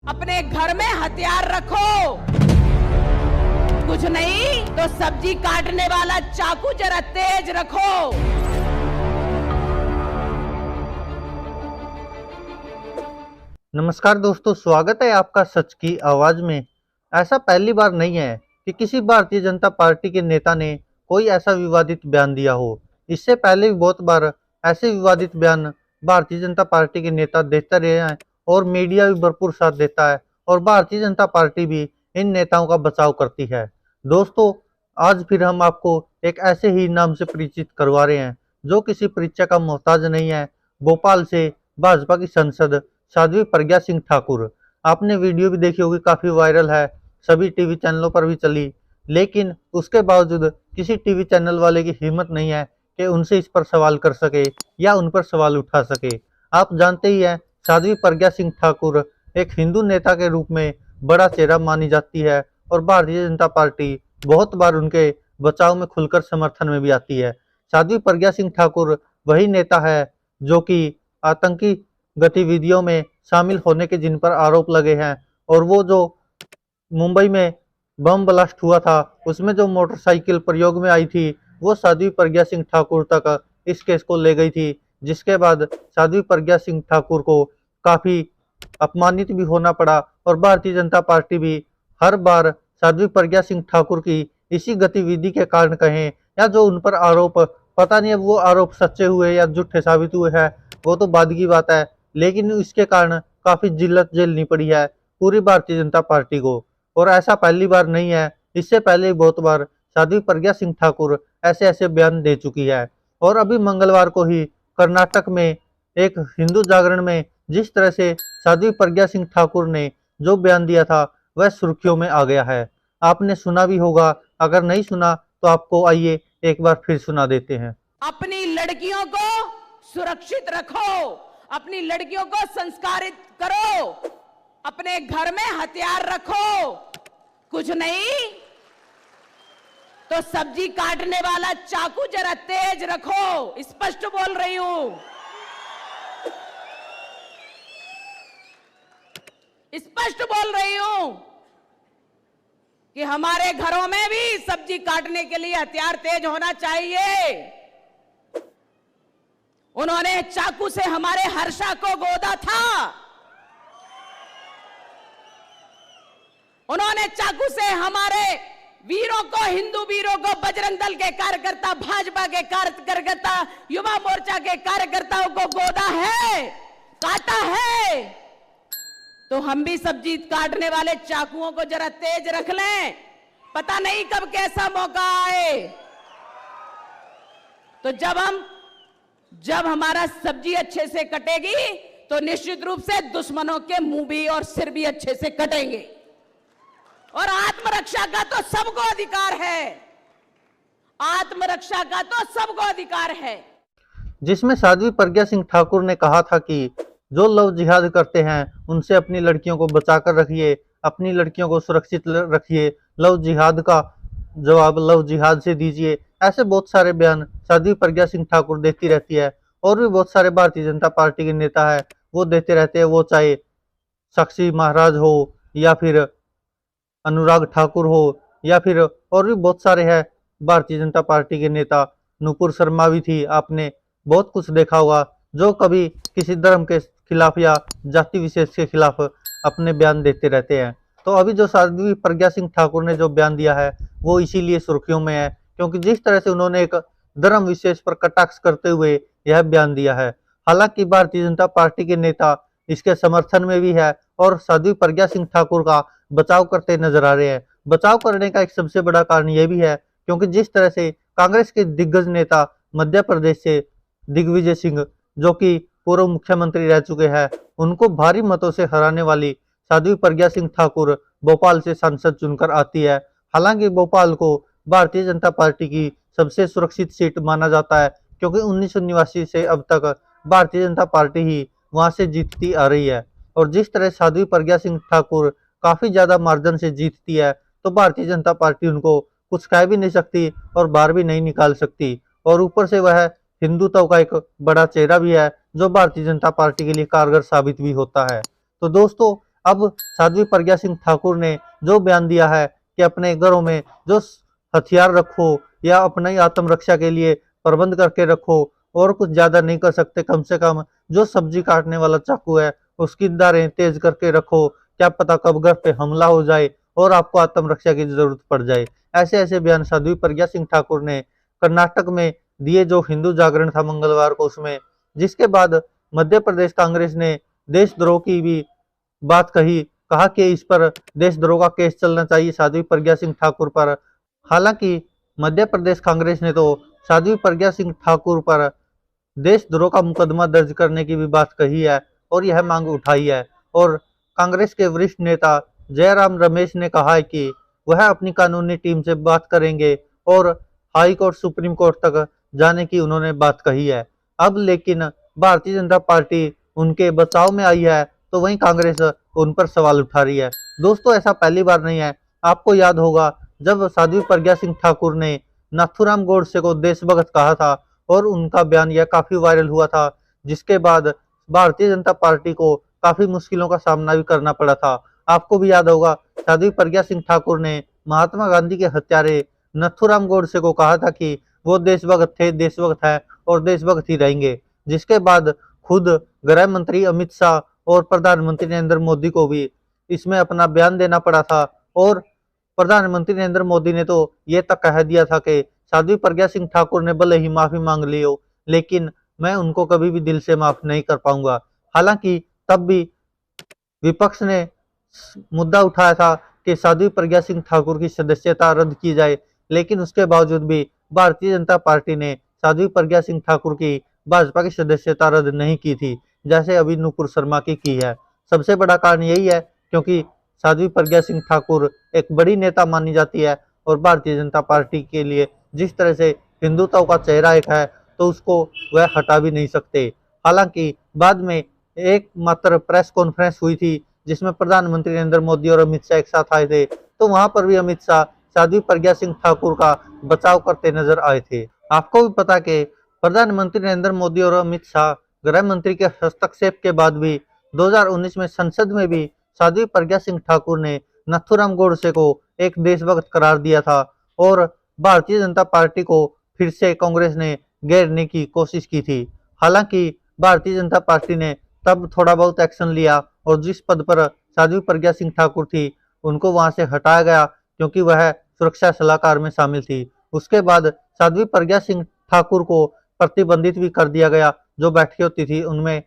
अपने घर में हथियार रखो, कुछ नहीं तो सब्जी काटने वाला चाकू जरा तेज रखो। नमस्कार दोस्तों, स्वागत है आपका सच की आवाज में। ऐसा पहली बार नहीं है कि किसी भारतीय जनता पार्टी के नेता ने कोई ऐसा विवादित बयान दिया हो। इससे पहले भी बहुत बार ऐसे विवादित बयान भारतीय जनता पार्टी के नेता देते रहे हैं और मीडिया भी भरपूर साथ देता है और भारतीय जनता पार्टी भी इन नेताओं का बचाव करती है। दोस्तों, आज फिर हम आपको एक ऐसे ही नाम से परिचित करवा रहे हैं जो किसी परिचय का मोहताज नहीं है। भोपाल से भाजपा की सांसद साध्वी प्रज्ञा सिंह ठाकुर। आपने वीडियो भी देखी होगी, काफी वायरल है, सभी टीवी चैनलों पर भी चली, लेकिन उसके बावजूद किसी टीवी चैनल वाले की हिम्मत नहीं है कि उनसे इस पर सवाल कर सके या उन पर सवाल उठा सके। आप जानते ही हैं, साध्वी प्रज्ञा सिंह ठाकुर एक हिंदू नेता के रूप में बड़ा चेहरा मानी जाती है और भारतीय जनता पार्टी बहुत बार उनके बचाव में खुलकर समर्थन में भी आती है। साध्वी प्रज्ञा सिंह ठाकुर वही नेता है जो कि आतंकी गतिविधियों में शामिल होने के जिन पर आरोप लगे हैं, और वो जो मुंबई में बम ब्लास्ट हुआ था उसमें जो मोटरसाइकिल प्रयोग में आई थी, वो साध्वी प्रज्ञा सिंह ठाकुर तक इस केस को ले गई थी, जिसके बाद साध्वी प्रज्ञा सिंह ठाकुर को काफी अपमानित भी होना पड़ा और भारतीय जनता पार्टी भी हर बार साध्वी प्रज्ञा सिंह ठाकुर की इसी गतिविधि के कारण कहें या जो उन पर आरोप, पता नहीं अब वो आरोप सच्चे हुए या झूठे साबित हुए हैं, वो तो बाद की बात है, लेकिन इसके कारण काफी जिल्लत झेलनी पड़ी है पूरी भारतीय जनता पार्टी को। और ऐसा पहली बार नहीं है, इससे पहले बहुत बार साध्वी प्रज्ञा सिंह ठाकुर ऐसे ऐसे बयान दे चुकी है। और अभी मंगलवार को ही कर्नाटक में एक हिंदू जागरण में जिस तरह से साध्वी प्रज्ञा सिंह ठाकुर ने जो बयान दिया था वह सुर्खियों में आ गया है। आपने सुना भी होगा, अगर नहीं सुना तो आपको आइए एक बार फिर सुना देते हैं। अपनी लड़कियों को सुरक्षित रखो, अपनी लड़कियों को संस्कारित करो, अपने घर में हथियार रखो, कुछ नहीं तो सब्जी काटने वाला चाकू जरा तेज रखो। स्पष्ट बोल रही हूं, स्पष्ट बोल रही हूं कि हमारे घरों में भी सब्जी काटने के लिए हथियार तेज होना चाहिए। उन्होंने चाकू से हमारे हर्षा को गोदा था, उन्होंने चाकू से हमारे वीरों को, हिंदू वीरों को, बजरंग दल के कार्यकर्ता, भाजपा के कार्यकर्ता, युवा मोर्चा के कार्यकर्ताओं को गोदा है, काटा है। तो हम भी सब्जी काटने वाले चाकुओं को जरा तेज रख लें, पता नहीं कब कैसा मौका आए। तो जब हमारा सब्जी अच्छे से कटेगी तो निश्चित रूप से दुश्मनों के मुंह भी और सिर भी अच्छे से कटेंगे। और आत्मरक्षा का तो सबको अधिकार है, आत्मरक्षा का तो सबको अधिकार है। जिसमें साध्वी प्रज्ञा सिंह ठाकुर ने कहा था कि जो लव जिहाद करते हैं उनसे अपनी लड़कियों को बचाकर रखिए, अपनी लड़कियों को सुरक्षित रखिए, लव जिहाद का जवाब लव जिहाद से दीजिए। ऐसे बहुत सारे बयान साध्वी प्रज्ञा सिंह ठाकुर देती रहती है और भी बहुत सारे भारतीय जनता पार्टी के नेता है वो देते रहते हैं, वो चाहे साक्षी महाराज हो या फिर अनुराग ठाकुर हो या फिर और भी बहुत सारे हैं भारतीय जनता पार्टी के नेता। नुपुर शर्मा भी थी, आपने बहुत कुछ देखा होगा, जो कभी किसी धर्म के खिलाफ या जाति विशेष के खिलाफ अपने बयान देते रहते हैं। तो अभी जो साध्वी प्रज्ञा सिंह ठाकुर ने जो बयान दिया है वो इसीलिए सुर्खियों में है क्योंकि जिस तरह से उन्होंने एक धर्म विशेष पर कटाक्ष करते हुए यह बयान दिया है। हालांकि भारतीय जनता पार्टी के नेता इसके समर्थन में भी है और साध्वी प्रज्ञा सिंह ठाकुर का बचाव करते नजर आ रहे हैं। बचाव करने का एक सबसे बड़ा कारण यह भी है क्योंकि जिस तरह से कांग्रेस के दिग्गज नेता मध्य प्रदेश से दिग्विजय सिंह, जो कि पूर्व मुख्यमंत्री रह चुके हैं, उनको भारी मतों से हराने वाली साध्वी प्रज्ञा सिंह ठाकुर भोपाल से सांसद चुनकर आती है। हालांकि भोपाल को भारतीय जनता पार्टी की सबसे सुरक्षित सीट माना जाता है क्योंकि 1989 से अब तक भारतीय जनता पार्टी ही वहां से जीतती आ रही है। और जिस तरह साध्वी प्रज्ञा सिंह ठाकुर काफी ज्यादा मार्जिन से जीतती है तो भारतीय जनता पार्टी उनको कुछ कह भी नहीं सकती और बाहर भी नहीं निकाल सकती। और ऊपर से वह हिंदुत्व का एक बड़ा चेहरा भी है जो भारतीय जनता पार्टी के लिए कारगर साबित भी होता है। तो दोस्तों, अब साध्वी प्रज्ञा सिंह ठाकुर ने जो बयान दिया है कि अपने घरों में जो हथियार रखो या अपनी आत्मरक्षा के लिए प्रबंध करके रखो और कुछ ज्यादा नहीं कर सकते, कम से कम जो सब्जी काटने वाला चाकू है उसकी धारें तेज करके रखो, क्या पता कब घर पे हमला हो जाए और आपको आत्मरक्षा की जरूरत पड़ जाए। ऐसे ऐसे बयान साध्वी प्रज्ञा सिंह ठाकुर ने कर्नाटक में दिए जो हिंदू जागरण था मंगलवार को उसमें, जिसके बाद मध्य प्रदेश कांग्रेस ने देशद्रोह की भी बात कही, कहा कि इस पर देशद्रोह का केस चलना चाहिए साध्वी प्रज्ञा सिंह ठाकुर पर। हालांकि मध्य प्रदेश कांग्रेस ने तो साध्वी प्रज्ञा सिंह ठाकुर पर देशद्रोह का मुकदमा दर्ज करने की भी बात कही है और यह मांग उठाई है। और कांग्रेस के वरिष्ठ नेता जयराम रमेश ने कहा है कि वह अपनी कानूनी टीम से बात करेंगे और हाई कोर्ट सुप्रीम कोर्ट तक जाने की उन्होंने बात कही है। अब लेकिन भारतीय जनता पार्टी उनके बचाव में आई है तो वहीं कांग्रेस उन पर सवाल उठा रही है। दोस्तों ऐसा पहली बार नहीं है, आपको याद होगा जब साध्वी प्रज्ञा सिंह ठाकुर ने नाथूराम गोडसे को देशभक्त कहा था और उनका बयान यह काफी वायरल हुआ था, जिसके बाद भारतीय जनता पार्टी को काफी मुश्किलों का सामना भी करना पड़ा था। आपको भी याद होगा साध्वी प्रज्ञा सिंह ठाकुर ने महात्मा गांधी के हत्यारे नथुराम गोडसे को कहा था कि वो देशभक्त थे, देशभक्त है और देशभक्त ही रहेंगे, जिसके बाद खुद गृह मंत्री अमित शाह और प्रधानमंत्री नरेंद्र मोदी को भी इसमें अपना बयान देना पड़ा था। और प्रधानमंत्री नरेंद्र मोदी ने तो ये तक कह दिया था कि साध्वी प्रज्ञा सिंह ठाकुर ने भले ही माफी मांग ली हो लेकिन मैं उनको कभी भी दिल से माफ नहीं कर पाऊंगा। हालांकि तब भी विपक्ष ने मुद्दा उठाया था कि साध्वी प्रज्ञा सिंह ठाकुर की सदस्यता रद्द की जाए, लेकिन उसके बावजूद भी भारतीय जनता पार्टी ने साध्वी प्रज्ञा सिंह ठाकुर की भाजपा की सदस्यता रद्द नहीं की थी, जैसे अभी नुपुर शर्मा की है। सबसे बड़ा कारण यही है क्योंकि साध्वी प्रज्ञा सिंह ठाकुर एक बड़ी नेता मानी जाती है और भारतीय जनता पार्टी के लिए जिस तरह से हिंदुत्व का चेहरा एक है तो उसको वह हटा भी नहीं सकते। हालांकि बाद में एक मात्र प्रेस कॉन्फ्रेंस हुई थी जिसमें प्रधानमंत्री नरेंद्र मोदी और अमित शाह एक साथ आए थे, तो वहां पर भी अमित शाह साध्वी प्रज्ञा सिंह ठाकुर का बचाव करते नजर आए थे। आपको भी पता कि प्रधानमंत्री नरेंद्र मोदी और अमित शाह गृह मंत्री के हस्तक्षेप के बाद भी 2019 में संसद में भी साध्वी प्रज्ञा सिंह ठाकुर ने नथुराम गोडसे को एक देशभक्त करार दिया था और भारतीय जनता पार्टी को फिर से कांग्रेस ने घेरने की कोशिश की थी। हालांकि भारतीय जनता पार्टी ने तब थोड़ा बहुत एक्शन लिया और जिस पद पर साध्वी प्रज्ञा सिंह ठाकुर थी उनको वहां से हटाया गया क्योंकि वह सुरक्षा सलाहकार में शामिल थी। उसके बाद साध्वी प्रज्ञा सिंह ठाकुर को प्रतिबंधित भी कर दिया गया, जो बैठकें होती थी उनमें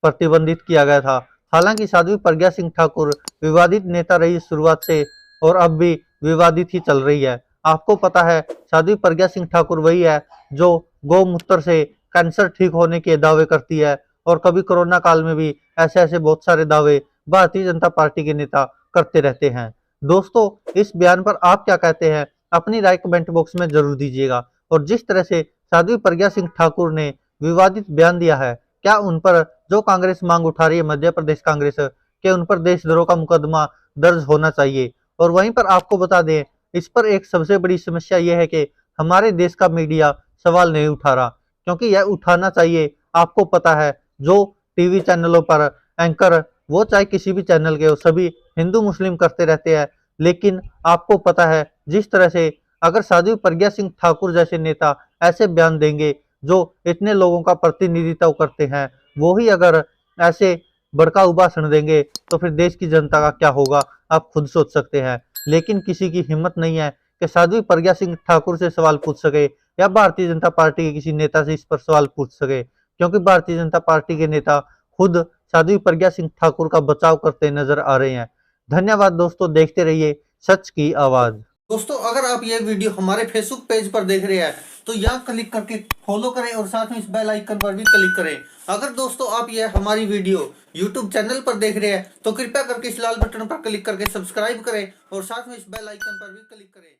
प्रतिबंधित किया गया था। हालांकि साध्वी प्रज्ञा सिंह ठाकुर विवादित नेता रही शुरुआत से और अब भी विवादित ही चल रही है। आपको पता है साध्वी प्रज्ञा सिंह ठाकुर वही है जो गौमूत्र से कैंसर ठीक होने के दावे करती है और कभी कोरोना काल में भी ऐसे ऐसे बहुत सारे दावे भारतीय जनता पार्टी के नेता करते रहते हैं। दोस्तों इस बयान पर आप क्या कहते हैं, अपनी राय कमेंट बॉक्स में जरूर दीजिएगा। और जिस तरह से साध्वी प्रज्ञा सिंह ठाकुर ने विवादित बयान दिया है, क्या उन पर जो कांग्रेस मांग उठा रही है मध्य प्रदेश कांग्रेस के उन पर देशद्रोह का मुकदमा दर्ज होना चाहिए। और वहीं पर आपको बता दें इस पर एक सबसे बड़ी समस्या यह है कि हमारे देश का मीडिया सवाल नहीं उठा रहा, क्योंकि यह उठाना चाहिए। आपको पता है जो टीवी चैनलों पर एंकर वो चाहे किसी भी चैनल के हो सभी हिंदू मुस्लिम करते रहते हैं, लेकिन आपको पता है जिस तरह से अगर साध्वी प्रज्ञा सिंह ठाकुर जैसे नेता ऐसे बयान देंगे जो इतने लोगों का प्रतिनिधित्व करते हैं, वो ही अगर ऐसे भड़काऊ भाषण देंगे तो फिर देश की जनता का क्या होगा आप खुद सोच सकते हैं। लेकिन किसी की हिम्मत नहीं है कि साध्वी प्रज्ञा सिंह ठाकुर से सवाल पूछ सके या भारतीय जनता पार्टी के किसी नेता से इस पर सवाल पूछ सके, क्योंकि भारतीय जनता पार्टी के नेता खुद साध्वी प्रज्ञा सिंह ठाकुर का बचाव करते नजर आ रहे हैं। धन्यवाद दोस्तों, देखते रहिए सच की आवाज। दोस्तों अगर आप ये वीडियो हमारे फेसबुक पेज पर देख रहे हैं तो यहाँ क्लिक करके फॉलो करें और साथ में इस बेल आइकन पर भी क्लिक करें। अगर दोस्तों आप ये हमारी वीडियो यूट्यूब चैनल पर देख रहे हैं तो कृपया करके इस लाल बटन पर क्लिक करके सब्सक्राइब करें और साथ में इस बेल आइकन पर भी क्लिक करें।